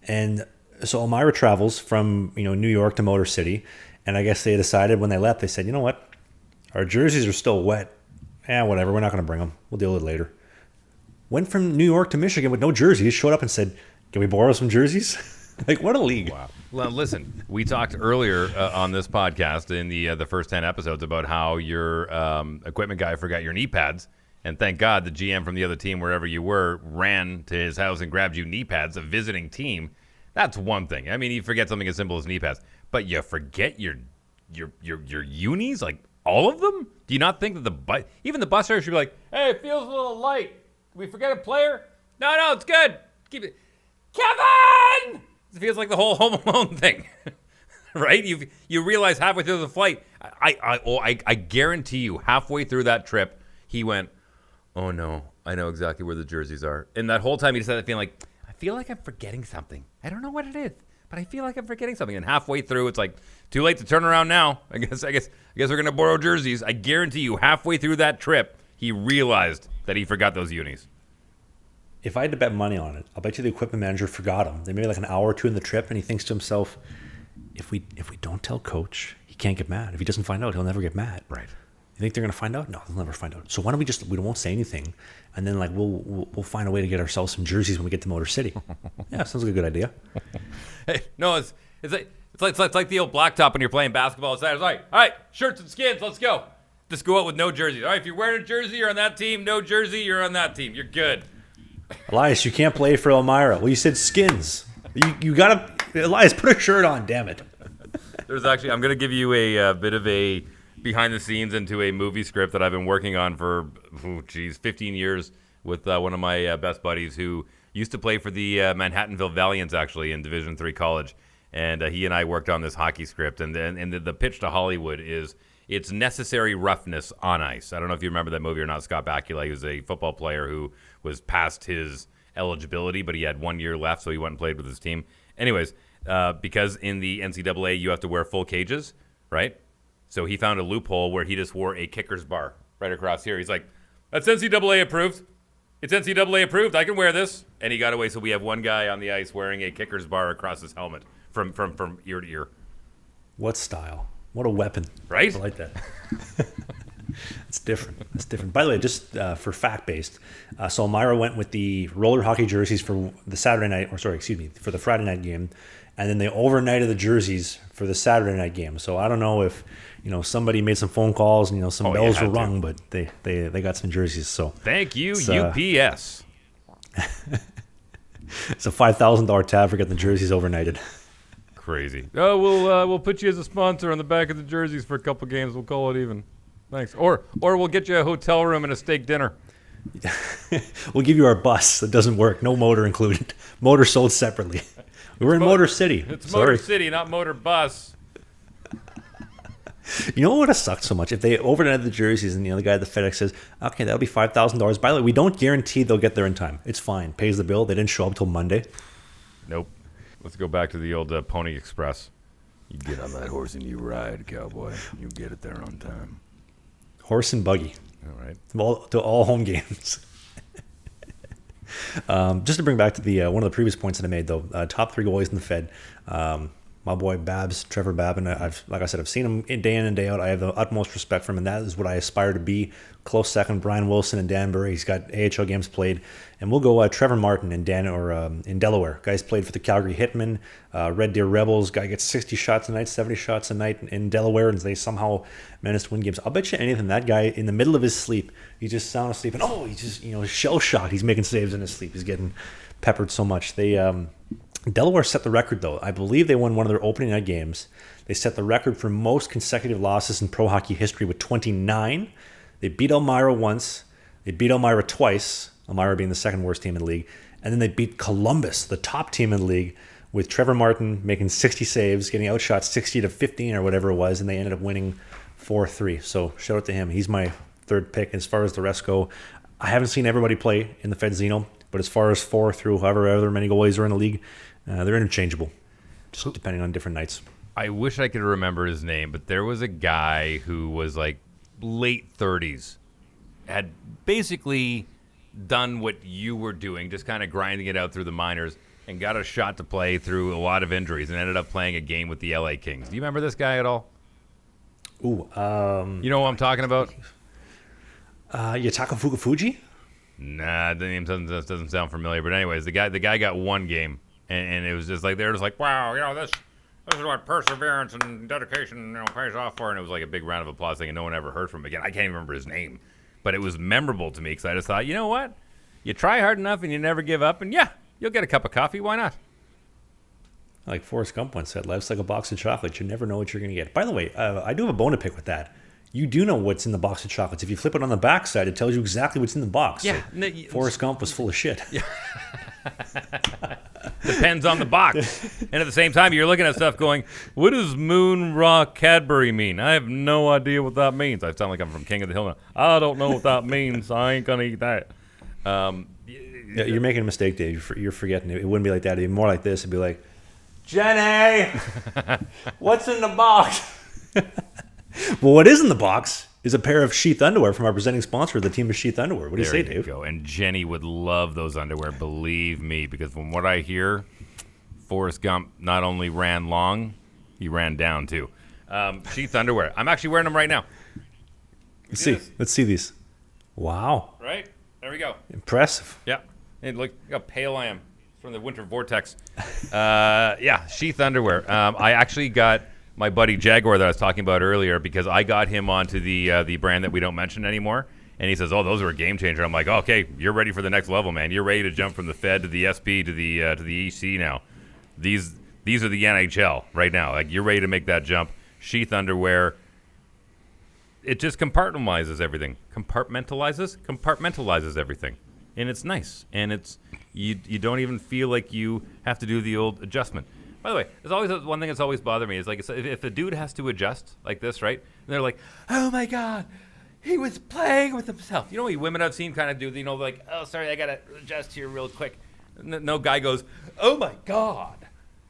And so Elmira travels from New York to Motor City, and I guess they decided when they left, they said, you know what, our jerseys are still wet. Whatever, we're not going to bring them. We'll deal with it later. Went from New York to Michigan with no jerseys, showed up and said, can we borrow some jerseys? Like, what a league. Wow. Well, listen, we talked earlier on this podcast in the first 10 episodes about how your equipment guy forgot your knee pads. And thank God the GM from the other team, wherever you were, ran to his house and grabbed you knee pads, a visiting team. That's one thing. I mean, you forget something as simple as knee pads. But you forget your unis? Like, all of them? Do you not think that even the bus driver should be like, hey, it feels a little light. Can we forget a player? No, it's good. Keep it. Kevin! It feels like the whole Home Alone thing, right? You realize halfway through the flight, I guarantee you, halfway through that trip, he went, oh no, I know exactly where the jerseys are. And that whole time he just had that feeling like, I feel like I'm forgetting something. I don't know what it is, but I feel like I'm forgetting something. And halfway through, it's like, too late to turn around now. I guess we're gonna borrow jerseys. I guarantee you, halfway through that trip, he realized that he forgot those unis. If I had to bet money on it, I'll bet you the equipment manager forgot them. They maybe like an hour or two in the trip, and he thinks to himself, if we don't tell coach, he can't get mad. If he doesn't find out, he'll never get mad. Right. You think they're going to find out? No, they'll never find out. So why don't we won't say anything, and then like we'll find a way to get ourselves some jerseys when we get to Motor City. Yeah, sounds like a good idea. Hey, no, it's It's like the old blacktop when you're playing basketball. It's like, all right, shirts and skins, let's go. Just go out with no jerseys. All right, if you're wearing a jersey, you're on that team. No jersey, you're on that team. You're good. Elias, you can't play for Elmira. Well, you said skins. You gotta, Elias, put a shirt on. Damn it. There's actually, I'm gonna give you a bit of a behind the scenes into a movie script that I've been working on for 15 years with one of my best buddies who used to play for the Manhattanville Valiants actually in Division III college, and he and I worked on this hockey script, and the pitch to Hollywood is it's necessary roughness on ice. I don't know if you remember that movie or not. Scott Bakula, he was a football player who was past his eligibility, but he had 1 year left, so he went and played with his team. Anyways, because in the NCAA you have to wear full cages, right? So he found a loophole where he just wore a kicker's bar right across here. He's like, that's NCAA approved. It's NCAA approved. I can wear this. And he got away, so we have one guy on the ice wearing a kicker's bar across his helmet from ear to ear. What style? What a weapon. Right? I like that. It's different. It's different. By the way, just for fact-based, so Elmira went with the roller hockey jerseys for the for the Friday night game, and then they overnighted the jerseys for the Saturday night game. So I don't know if somebody made some phone calls and some bells were rung, but they got some jerseys. So thank you, UPS. It's a $5,000 tab for getting the jerseys overnighted. Crazy. Oh, we'll put you as a sponsor on the back of the jerseys for a couple games. We'll call it even. Thanks. Or we'll get you a hotel room and a steak dinner. We'll give you our bus. That doesn't work. No motor included. Motor sold separately. We're in Motor City. It's Motor City, not Motor Bus. You know what would have sucked so much? If they overnighted the jerseys and the guy at the FedEx says, okay, that'll be $5,000. By the way, we don't guarantee they'll get there in time. It's fine. Pays the bill. They didn't show up till Monday. Nope. Let's go back to the old Pony Express. You get on that horse and you ride, cowboy. You get it there on time. Horse and buggy. All right. To all home games. Just to bring back to the one of the previous points that I made, though, top 3 goalies in the Fed. My boy Babs, Trevor Babin, like I said, I've seen him day in and day out. I have the utmost respect for him, and that is what I aspire to be. Close second, Brian Wilson and Danbury. He's got AHL games played. And we'll go Trevor Martin in Delaware. Guy's played for the Calgary Hitmen, Red Deer Rebels. Guy gets 60 shots a night, 70 shots a night in Delaware, and they somehow managed to win games. I'll bet you anything, that guy, in the middle of his sleep, he's just sound asleep, and he's just, shell-shocked. He's making saves in his sleep. He's getting peppered so much. Delaware set the record, though. I believe they won one of their opening night games. They set the record for most consecutive losses in pro hockey history with 29. They beat Elmira once. They beat Elmira twice, Elmira being the second worst team in the league. And then they beat Columbus, the top team in the league, with Trevor Martin making 60 saves, getting outshot 60-15 or whatever it was, and they ended up winning 4-3. So shout out to him. He's my third pick. As far as the rest go, I haven't seen everybody play in the Fedzino, but as far as 4 through however many goalies are in the league, they're interchangeable, just depending on different nights. I wish I could remember his name, but there was a guy who was like late 30s, had basically done what you were doing, just kind of grinding it out through the minors, and got a shot to play through a lot of injuries and ended up playing a game with the LA Kings. Do you remember this guy at all? Ooh. You know what I'm talking about? Yutaka Fukufuji? Nah, the name doesn't sound familiar. But anyways, the guy got one game, and it was just like, they're just like, wow, this is what perseverance and dedication pays off for. And it was like a big round of applause thing, and no one ever heard from him again. I can't even remember his name, but it was memorable to me because I just thought, you know what? You try hard enough and you never give up, and yeah, you'll get a cup of coffee. Why not? Like Forrest Gump once said, life's like a box of chocolates. You never know what you're going to get. By the way, I do have a bone to pick with that. You do know what's in the box of chocolates. If you flip it on the back side, it tells you exactly what's in the box. Yeah. So Forrest Gump was full of shit. Yeah. Depends on the box. And at the same time, you're looking at stuff going, what does Moon Rock Cadbury mean? I have no idea what that means. I sound like I'm from King of the Hill now. I don't know what that means. I ain't going to eat that. Yeah, you're making a mistake, Dave. You're forgetting it. It wouldn't be like that. It'd be more like this. It'd be like, Jenny, what's in the box? Well, what is in the box is a pair of Sheath Underwear from our presenting sponsor, the team of Sheath Underwear. What do you say, Dave? Go. And Jenny would love those underwear, believe me, because from what I hear, Forrest Gump not only ran long, he ran down too. Sheath Underwear. I'm actually wearing them right now. Let's see these. Wow. Right? There we go. Impressive. Yeah. And look how pale I am. from the winter vortex. Yeah, Sheath Underwear. I actually got my buddy Jaguar that I was talking about earlier because I got him onto the brand that we don't mention anymore. And he says, "Oh, those are a game changer." I'm like, "Okay, you're ready for the next level, man. You're ready to jump from the Fed to the SP to the EC now. These are the NHL right now. Like you're ready to make that jump." Sheath Underwear. It just compartmentalizes everything. Compartmentalizes everything, and it's nice. And it's you don't even feel like you have to do the old adjustment. By the way, there's always one thing that's always bothered me is like if a dude has to adjust like this, right? And they're like, "Oh my God, he was playing with himself." You know what women I've seen kind of do, like, "Oh, sorry, I got to adjust here real quick." No guy goes, "Oh my God,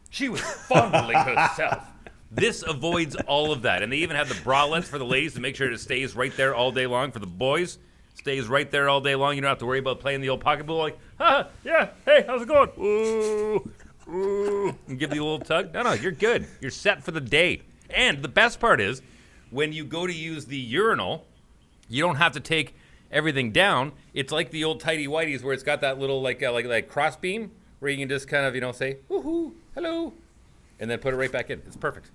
she was fondling herself." This avoids all of that. And they even have the bralettes for the ladies to make sure it stays right there all day long. For the boys, stays right there all day long. You don't have to worry about playing the old pocketbook like, yeah, hey, how's it going? Ooh, ooh. And give the little tug. No, you're good. You're set for the day. And the best part is, when you go to use the urinal, you don't have to take everything down. It's like the old tighty whities where it's got that little like cross beam where you can just kind of say woohoo, hello, and then put it right back in. It's perfect.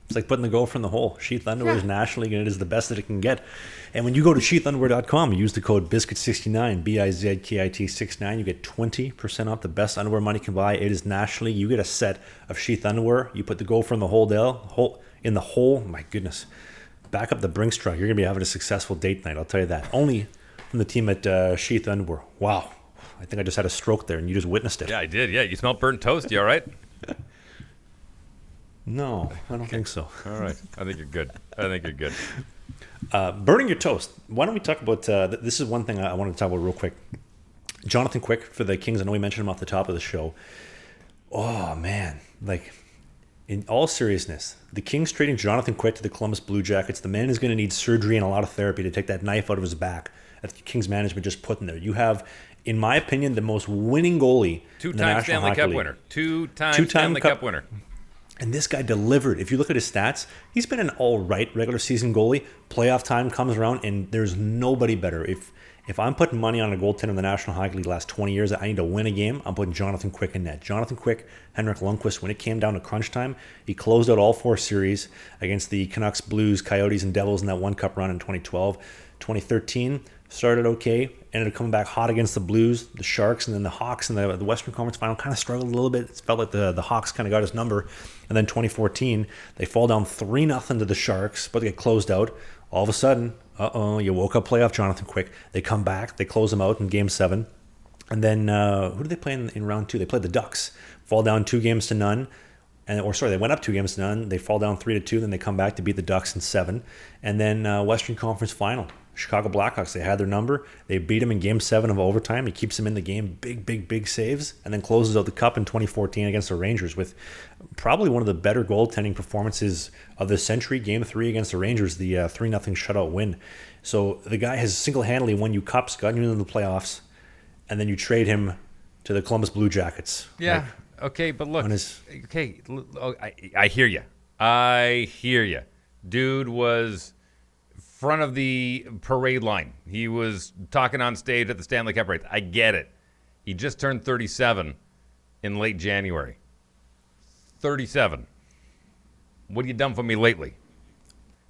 It's like putting the goal from the hole. Sheath Underwear is nationally, and it is the best that it can get. And when you go to sheathunderwear.com, use the code BIZKIT69, BIZKIT 69, you get 20% off the best underwear money can buy. It is nationally. You get a set of Sheath Underwear. You put the goal from the hole in the hole. My goodness. Back up the Brinks truck. You're going to be having a successful date night, I'll tell you that. Only from the team at Sheath Underwear. Wow. I think I just had a stroke there, and you just witnessed it. Yeah, I did. Yeah, you smell burnt toast. You all right? No, I don't think so. All right. I think you're good. Burning your toast. Why don't we talk about, this is one thing I wanted to talk about real quick. Jonathan Quick for the Kings. I know we mentioned him off the top of the show. Oh, man. Like, in all seriousness, the Kings trading Jonathan Quick to the Columbus Blue Jackets. The man is going to need surgery and a lot of therapy to take that knife out of his back that the Kings management just put in there. You have, in my opinion, the most winning goalie. Two-time Stanley Cup winner. Two-time Stanley Cup winner. And this guy delivered. If you look at his stats, he's been an all-right regular season goalie. Playoff time comes around, and there's nobody better. If I'm putting money on a goaltender in the National Hockey League the last 20 years, I need to win a game, I'm putting Jonathan Quick in net. Jonathan Quick, Henrik Lundqvist, when it came down to crunch time, he closed out all 4 series against the Canucks, Blues, Coyotes, and Devils in that one cup run in 2012. 2013, started okay, ended up coming back hot against the Blues, the Sharks, and then the Hawks in the Western Conference Final kind of struggled a little bit. It felt like the Hawks kind of got his number. And then 2014, they fall down 3-0 to the Sharks, but they get closed out. All of a sudden, you woke up playoff Jonathan Quick. They come back, they close them out in Game 7. And then, who did they play in round 2? They played the Ducks, fall down 2-0. They went up 2-0. They fall down 3-2. Then they come back to beat the Ducks in 7. And then Western Conference Final. Chicago Blackhawks, they had their number. They beat him in Game 7 of overtime. He keeps them in the game. Big saves. And then closes out the cup in 2014 against the Rangers with probably one of the better goaltending performances of the century. Game 3 against the Rangers, the 3-0 shutout win. So the guy has single-handedly won you cups, gotten you into the playoffs, and then you trade him to the Columbus Blue Jackets. Yeah, okay, but look. I hear you. Dude was front of the parade line. He was talking on stage at the Stanley Cup race. I get it. He just turned 37 in late January. 37. What have you done for me lately?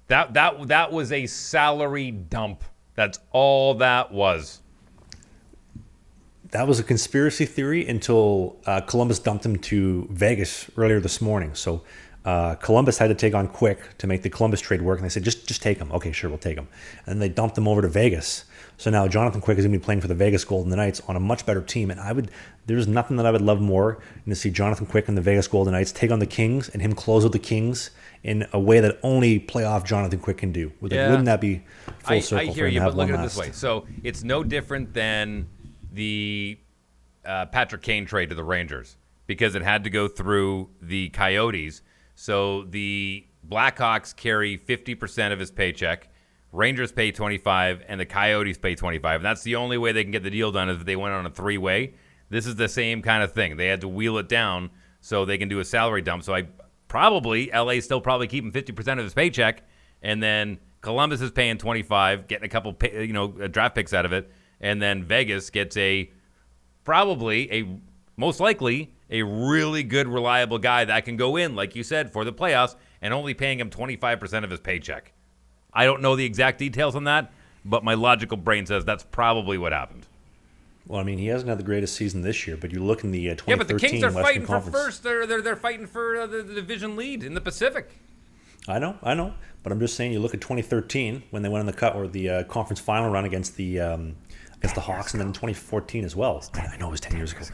That was a salary dump. That's all that was. That was a conspiracy theory until Columbus dumped him to Vegas earlier this morning. So Columbus had to take on Quick to make the Columbus trade work, and they said, just take him. Okay, sure, we'll take him. And they dumped him over to Vegas. So now Jonathan Quick is going to be playing for the Vegas Golden Knights on a much better team. And there's nothing that I would love more than to see Jonathan Quick and the Vegas Golden Knights take on the Kings and him close with the Kings in a way that only playoff Jonathan Quick can do. Wouldn't that be full circle? I hear you, but look at it this way. So it's no different than the Patrick Kane trade to the Rangers because it had to go through the Coyotes. So the Blackhawks carry 50% of his paycheck. Rangers pay 25, and the Coyotes pay 25. And that's the only way they can get the deal done is if they went on a 3-way. This is the same kind of thing. They had to wheel it down so they can do a salary dump. So LA still probably keeping 50% of his paycheck, and then Columbus is paying 25, getting a couple draft picks out of it, and then Vegas gets probably a most likely a really good, reliable guy that can go in, like you said, for the playoffs and only paying him 25% of his paycheck. I don't know the exact details on that, but my logical brain says that's probably what happened. Well, I mean, he hasn't had the greatest season this year, but you look in the 2013 but the Kings are Western fighting Conference. for first. They're fighting for the division lead in the Pacific. I know, but I'm just saying. You look at 2013 when they went in the cut or the conference final run against the Hawks, and then in 2014 as well. I know it was 10 years ago,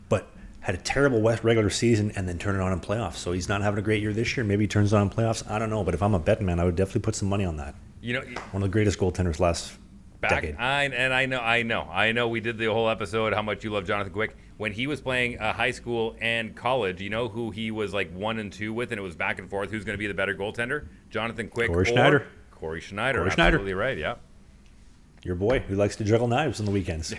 but had a terrible West regular season and then turned it on in playoffs. So he's not having a great year this year. Maybe he turns it on in playoffs. I don't know, but if I'm a betting man, I would definitely put some money on that. One of the greatest goaltenders last decade. I know. We did the whole episode how much you love Jonathan Quick. When he was playing high school and college, you know who he was like 1 and 2 with, and it was back and forth. Who's going to be the better goaltender? Jonathan Quick Cory Schneider. Cory Schneider. Cory Schneider. Absolutely right. Yeah. Your boy who likes to juggle knives on the weekends.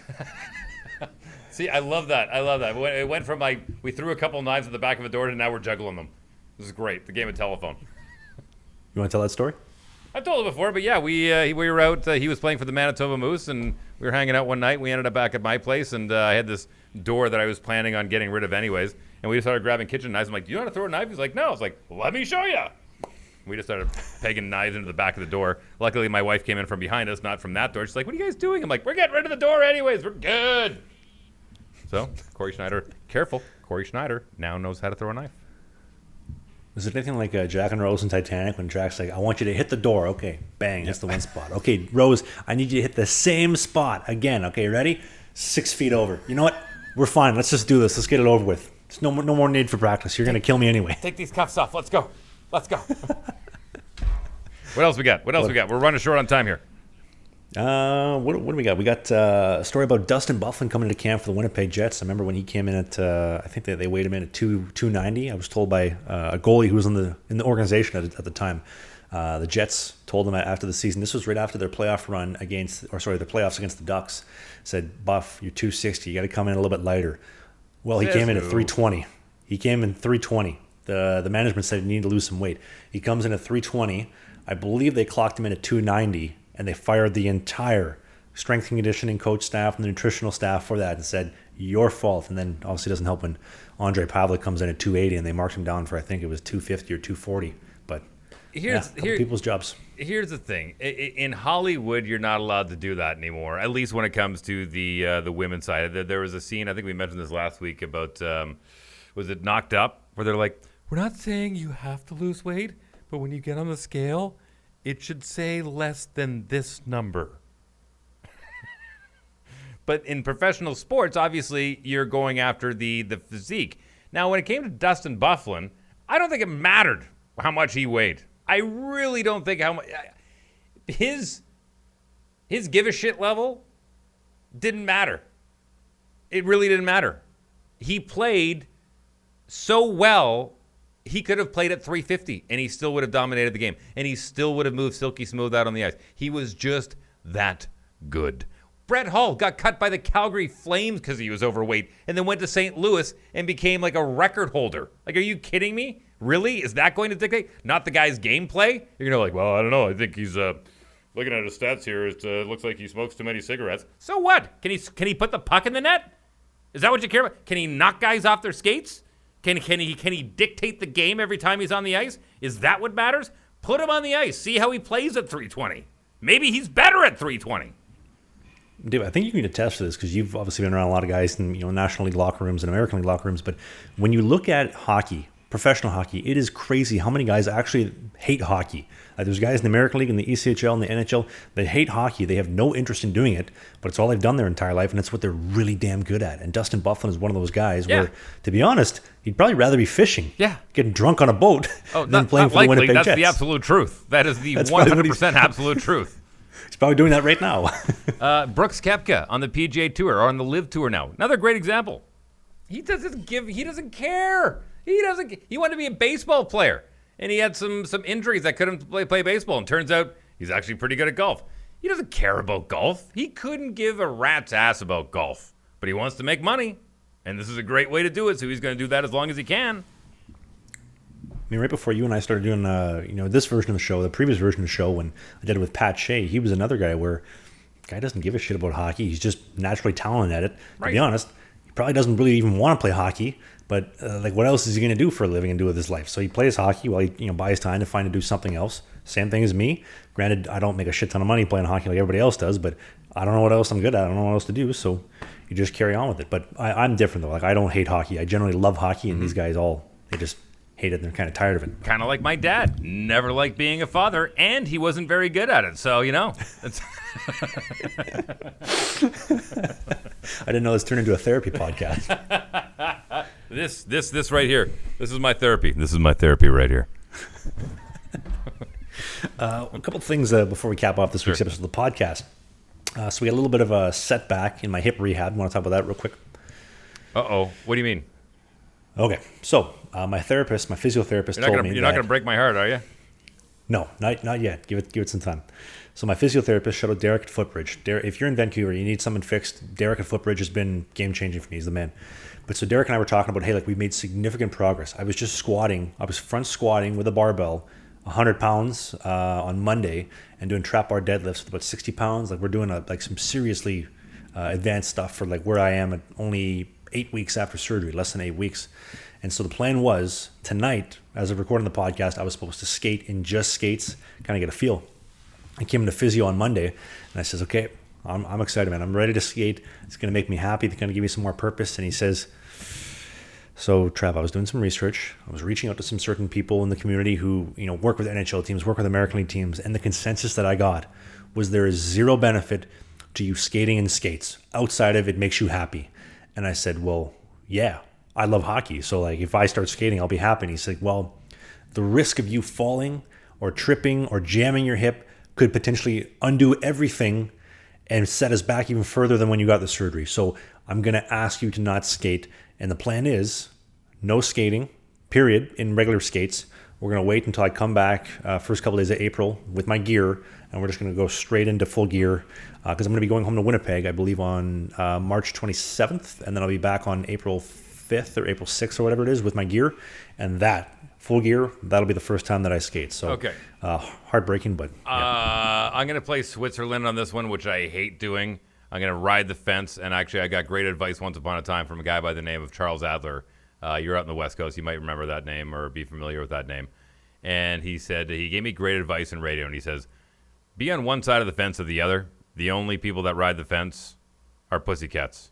See, I love that. It went from like we threw a couple knives at the back of a door to now we're juggling them. This is great. The game of telephone. You want to tell that story? I've told it before, but yeah, we were out. He was playing for the Manitoba Moose, and we were hanging out one night. We ended up back at my place, and I had this door that I was planning on getting rid of anyways. And we just started grabbing kitchen knives. I'm like, "Do you know how to throw a knife?" He's like, "No." I was like, "Let me show you." We just started pegging knives into the back of the door. Luckily, my wife came in from behind us, not from that door. She's like, "What are you guys doing?" I'm like, "We're getting rid of the door anyways. We're good." So, Cory Schneider, careful. Cory Schneider now knows how to throw a knife. Was it anything like Jack and Rose in Titanic when Jack's like, I want you to hit the door. Okay, bang, that's the one spot. Okay, Rose, I need you to hit the same spot again. Okay, ready? 6 feet over. You know what? We're fine. Let's just do this. Let's get it over with. There's no more need for practice. You're going to kill me anyway. Take these cuffs off. Let's go. What else we got? We're running short on time here. What do we got? We got a story about Dustin Byfuglien coming to camp for the Winnipeg Jets. I remember when he came in at, I think they weighed him in at 290. I was told by a goalie who was in the organization at the time. The Jets told him after the season, this was right after their playoff run the playoffs against the Ducks, said, Buff, you're 260. You got to come in a little bit lighter. Well, he came in at 320. He came in 320. The management said you need to lose some weight. He comes in at 320. I believe they clocked him in at 290. And they fired the entire strength and conditioning coach staff and the nutritional staff for that and said, your fault. And then obviously it doesn't help when Andre Pavlik comes in at 280 and they marked him down for, I think it was 250 or 240. But people's jobs. Here's the thing. In Hollywood, you're not allowed to do that anymore, at least when it comes to the women's side. There was a scene, I think we mentioned this last week, about, was it Knocked Up? Where they're like, we're not saying you have to lose weight, but when you get on the scale, it should say less than this number. But in professional sports, obviously, you're going after the physique. Now, when it came to Dustin Byfuglien, I don't think it mattered how much he weighed. I really don't think how much. His give a shit level didn't matter. It really didn't matter. He played so well. He could have played at 350, and he still would have dominated the game, and he still would have moved silky smooth out on the ice. He was just that good. Brett Hull got cut by the Calgary Flames because he was overweight, and then went to St. Louis and became like a record holder. Like, are you kidding me? Really? Is that going to dictate? Not the guy's gameplay? You're going to like, well, I don't know. I think he's looking at his stats here. It looks like he smokes too many cigarettes. So what? Can he put the puck in the net? Is that what you care about? Can he knock guys off their skates? Can he dictate the game every time he's on the ice? Is that what matters? Put him on the ice. See how he plays at 320. Maybe he's better at 320. Dave, I think you can attest to this because you've obviously been around a lot of guys in National League locker rooms and American League locker rooms. But when you look at hockey, professional hockey, it is crazy how many guys actually hate hockey. There's guys in the American League, in the ECHL, and the NHL that hate hockey. They have no interest in doing it, but it's all they've done their entire life, and it's what they're really damn good at. And Dustin Byfuglien is one of those guys where, to be honest, he'd probably rather be fishing, getting drunk on a boat, than playing for the Winnipeg Jets. That's the absolute truth. That is the 100% absolute truth. He's probably doing that right now. Brooks Koepka on the PGA Tour, or on the Live Tour now. Another great example. He doesn't care. He wanted to be a baseball player. And he had some injuries that couldn't play baseball. And turns out he's actually pretty good at golf. He doesn't care about golf. He couldn't give a rat's ass about golf. But he wants to make money. And this is a great way to do it. So he's going to do that as long as he can. I mean, right before you and I started doing, this version of the show, the previous version of the show, when I did it with Pat Shea, he was another guy where the guy doesn't give a shit about hockey. He's just naturally talented at it. To be honest, he probably doesn't really even want to play hockey, but like what else is he going to do for a living and do with his life? So he plays hockey while he buys time to find to do something else. Same thing as me. Granted, I don't make a shit ton of money playing hockey like everybody else does, but I don't know what else I'm good at. I don't know what else to do, so you just carry on with it. But I'm different though. Like I don't hate hockey. I generally love hockey, and these guys they just hate it and they're kind of tired of it. Kind of like my dad. Never liked being a father, and he wasn't very good at it. So, it's I didn't know this turned into a therapy podcast. This right here. This is my therapy. This is my therapy right here. A couple of things before we cap off this week's episode of the podcast. So we had a little bit of a setback in my hip rehab. Want to talk about that real quick? Uh-oh. What do you mean? Okay. So my physiotherapist told me you're not going to break my heart, are you? No, not yet. Give it some time. So my physiotherapist showed Derek at Footbridge. If you're in Vancouver, you need something fixed. Derek at Footbridge has been game changing for me. He's the man. But so Derek and I were talking about, hey, like we made significant progress. I was just squatting. I was front squatting with a barbell, 100 pounds on Monday, and doing trap bar deadlifts with about 60 pounds. Like we're doing some seriously advanced stuff for like where I am at only 8 weeks after surgery, less than 8 weeks. And so the plan was tonight, as of recording the podcast, I was supposed to skate in just skates, kind of get a feel. I came into physio on Monday, and I says, okay, I'm excited, man. I'm ready to skate. It's going to make me happy. It's going to give me some more purpose. And he says, so Trav, I was doing some research. I was reaching out to some certain people in the community who, work with NHL teams, work with American League teams. And the consensus that I got was there is zero benefit to you skating in skates outside of it makes you happy. And I said, well, yeah, I love hockey. So like if I start skating, I'll be happy. And he said, well, the risk of you falling or tripping or jamming your hip could potentially undo everything and set us back even further than when you got the surgery. So I'm going to ask you to not skate. And the plan is no skating, period, in regular skates. We're going to wait until I come back first couple days of April with my gear, and we're just going to go straight into full gear because I'm going to be going home to Winnipeg, I believe, on March 27th, and then I'll be back on April 5th or April 6th or whatever it is with my gear. And that, full gear, that'll be the first time that I skate. So okay. Heartbreaking, but yeah. I'm going to play Switzerland on this one, which I hate doing. I'm going to ride the fence, and actually I got great advice once upon a time from a guy by the name of Charles Adler. You're out in the West Coast. You might remember that name or be familiar with that name. And he said, he gave me great advice in radio, and he says, be on one side of the fence or the other. The only people that ride the fence are pussycats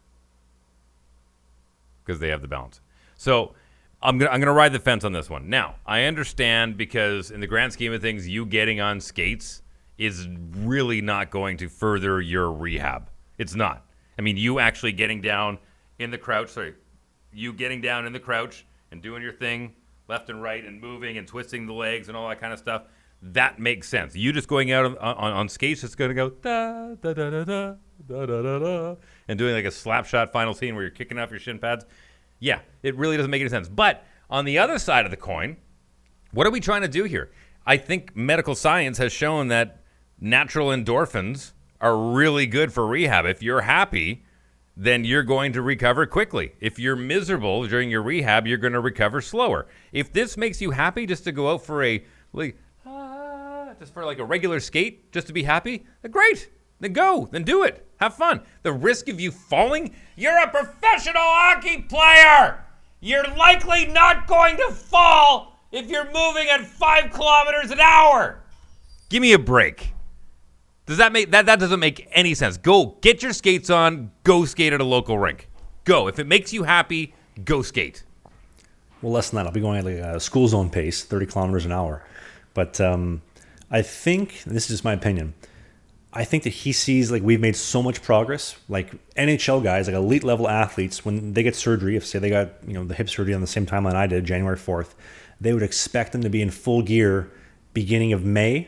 because they have the balance. So I'm gonna ride the fence on this one. Now, I understand because in the grand scheme of things, you getting on skates is really not going to further your rehab. It's not. I mean, you actually getting down in the crouch, you getting down in the crouch and doing your thing left and right and moving and twisting the legs and all that kind of stuff, that makes sense. You just going out on skates, it's going to go da da da da da da da da da and doing like a slap shot final scene where you're kicking off your shin pads. Yeah, it really doesn't make any sense. But on the other side of the coin, what are we trying to do here? I think medical science has shown that natural endorphins are really good for rehab. If you're happy, then you're going to recover quickly. If you're miserable during your rehab, you're going to recover slower. If this makes you happy just to go out for a regular skate, just to be happy, then great. Then go. Then do it. Have fun. The risk of you falling, you're a professional hockey player. You're likely not going to fall if you're moving at 5 kilometers an hour. Give me a break. Does that make that doesn't make any sense? Go get your skates on, go skate at a local rink. Go. If it makes you happy, go skate. Well, less than that. I'll be going at like a school zone pace, 30 kilometers an hour. But I think, and this is just my opinion, I think that he sees like we've made so much progress. Like NHL guys, like elite level athletes, when they get surgery, if say they got the hip surgery on the same timeline I did, January 4th, they would expect them to be in full gear beginning of May,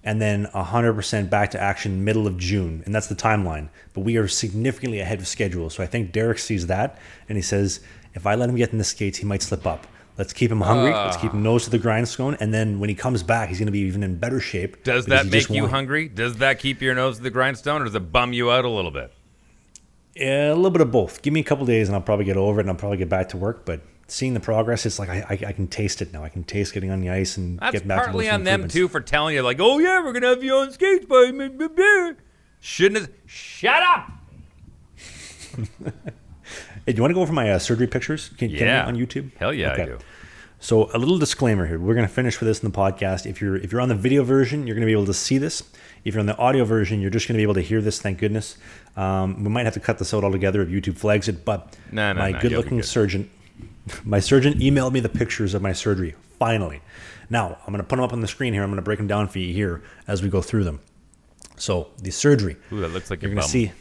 and then 100% back to action middle of June. And that's the timeline. But we are significantly ahead of schedule. So I think Derek sees that, and he says, if I let him get in the skates, he might slip up. Let's keep him hungry. Let's keep him nose to the grindstone. And then when he comes back, he's going to be even in better shape. Does that make you hungry? Does that keep your nose to the grindstone, or does it bum you out a little bit? Yeah, a little bit of both. Give me a couple days, and I'll probably get over it, and I'll probably get back to work. But seeing the progress, it's like I can taste it now. I can taste getting on the ice and getting back to those improvements. That's partly on them, too, for telling you, like, oh, yeah, we're going to have you on skates, but shouldn't have. Shut up! Hey, do you want to go over my surgery pictures? Can we on YouTube? Hell yeah, okay. I do. So a little disclaimer here. We're going to finish with this in the podcast. If you're on the video version, you're going to be able to see this. If you're on the audio version, you're just going to be able to hear this. Thank goodness. We might have to cut this out altogether if YouTube flags it. But my good-looking surgeon, my surgeon emailed me the pictures of my surgery. Finally. Now I'm going to put them up on the screen here. I'm going to break them down for you here as we go through them. So the surgery. Ooh, that looks like you're going to see.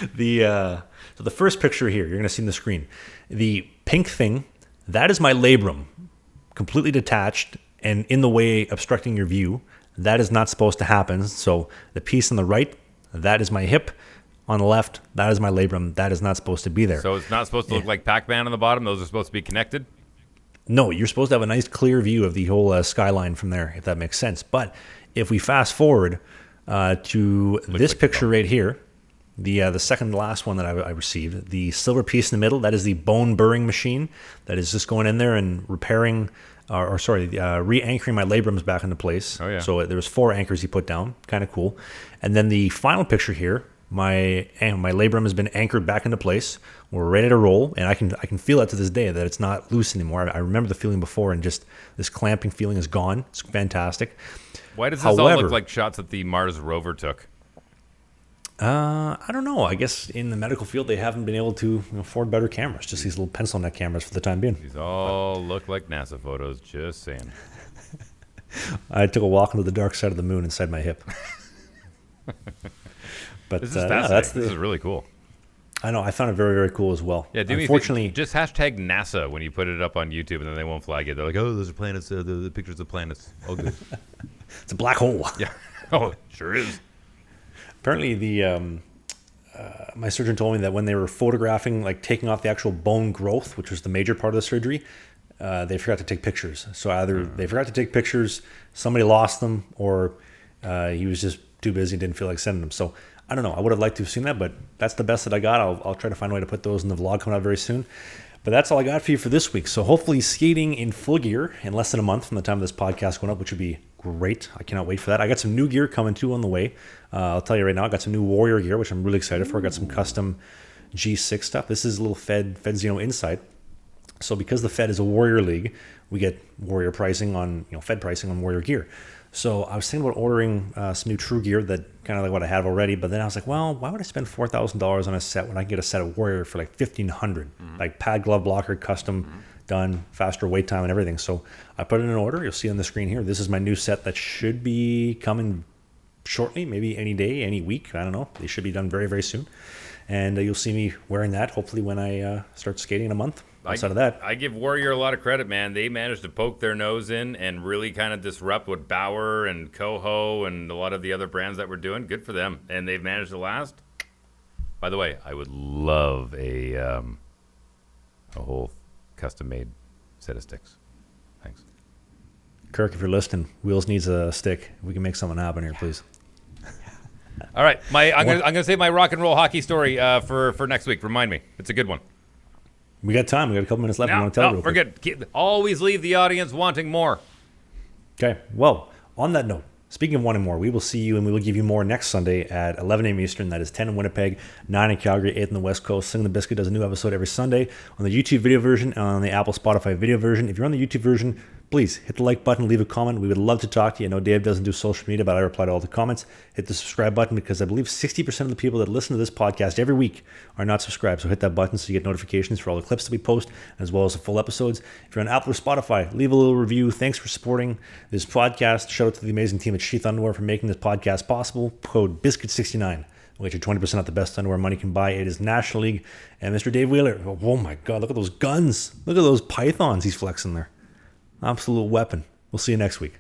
So the first picture here, you're going to see on the screen. The pink thing, that is my labrum, completely detached and in the way, obstructing your view. That is not supposed to happen. So the piece on the right, that is my hip. On the left, that is my labrum. That is not supposed to be there. So it's not supposed to look like Pac-Man on the bottom? Those are supposed to be connected? No, you're supposed to have a nice clear view of the whole skyline from there, if that makes sense. But if we fast forward to this picture right here, the second to last one that I received, the silver piece in the middle, that is the bone burring machine that is just going in there and repairing, re-anchoring my labrums back into place. Oh, yeah. So there was 4 anchors he put down, kind of cool. And then the final picture here, my labrum has been anchored back into place. We're ready to roll, and I can feel it to this day that it's not loose anymore. I remember the feeling before, and just this clamping feeling is gone. It's fantastic. Why does this all look like shots that the Mars rover took? I don't know. I guess in the medical field they haven't been able to afford better cameras. Just these little pencil neck cameras for the time being. These all look like NASA photos. Just saying. I took a walk into the dark side of the moon inside my hip. But this is fascinating. This is really cool. I know. I found it very, very cool as well. Yeah. Unfortunately, just hashtag NASA when you put it up on YouTube, and then they won't flag it. They're like, "Oh, those are planets. The pictures of planets. All good." It's a black hole. Yeah. Oh, it sure is. Apparently, my surgeon told me that when they were photographing, like taking off the actual bone growth, which was the major part of the surgery, they forgot to take pictures. So either they forgot to take pictures, somebody lost them, or he was just too busy and didn't feel like sending them. So I don't know. I would have liked to have seen that, but that's the best that I got. I'll try to find a way to put those in the vlog coming out very soon. But that's all I got for you for this week. So hopefully skating in full gear in less than a month from the time of this podcast going up, which would be great. I cannot wait for that. I got some new gear coming too on the way. I'll tell you right now, I got some new Warrior gear, which I'm really excited for. I got some custom G6 stuff. This is a little Fedzino Insight. So because the Fed is a Warrior league, we get Warrior pricing on, Fed pricing on Warrior gear. So I was thinking about ordering some new True gear that kind of like what I have already, but then I was like, well, why would I spend $4,000 on a set when I can get a set of Warrior for like $1,500? Like pad, glove, blocker, custom, done, faster wait time and everything. So I put in an order. You'll see on the screen here. This is my new set that should be coming shortly, maybe any day, any week. I don't know. They should be done very, very soon. And you'll see me wearing that hopefully when I start skating in a month. Outside of that, I give Warrior a lot of credit, man. They managed to poke their nose in and really kind of disrupt what Bauer and Coho and a lot of the other brands that were doing. Good for them. And they've managed to last. By the way, I would love a whole custom-made set of sticks. Thanks. Kirk, if you're listening, Wheels needs a stick. We can make something happen here, please. All right, I'm gonna save my rock and roll hockey story for next week. Remind me, it's a good one. We got time. We got a couple minutes left. We want to tell real quick. Forget. Always leave the audience wanting more. Okay. Well, on that note, speaking of wanting more, we will see you and we will give you more next Sunday at 11 a.m. Eastern. That is 10 in Winnipeg, 9 in Calgary, 8 in the West Coast. Slangin The Bizkit does a new episode every Sunday on the YouTube video version and on the Apple Spotify video version. If you're on the YouTube version, please hit the like button, leave a comment. We would love to talk to you. I know Dave doesn't do social media, but I reply to all the comments. Hit the subscribe button because I believe 60% of the people that listen to this podcast every week are not subscribed. So hit that button so you get notifications for all the clips that we post, as well as the full episodes. If you're on Apple or Spotify, leave a little review. Thanks for supporting this podcast. Shout out to the amazing team at Sheath Underwear for making this podcast possible. Code BISKIT69. We'll get you 20% off the best underwear money can buy. It is National League. And Mr. Dave Wheeler, oh my God, look at those guns. Look at those pythons he's flexing there. Absolute weapon. We'll see you next week.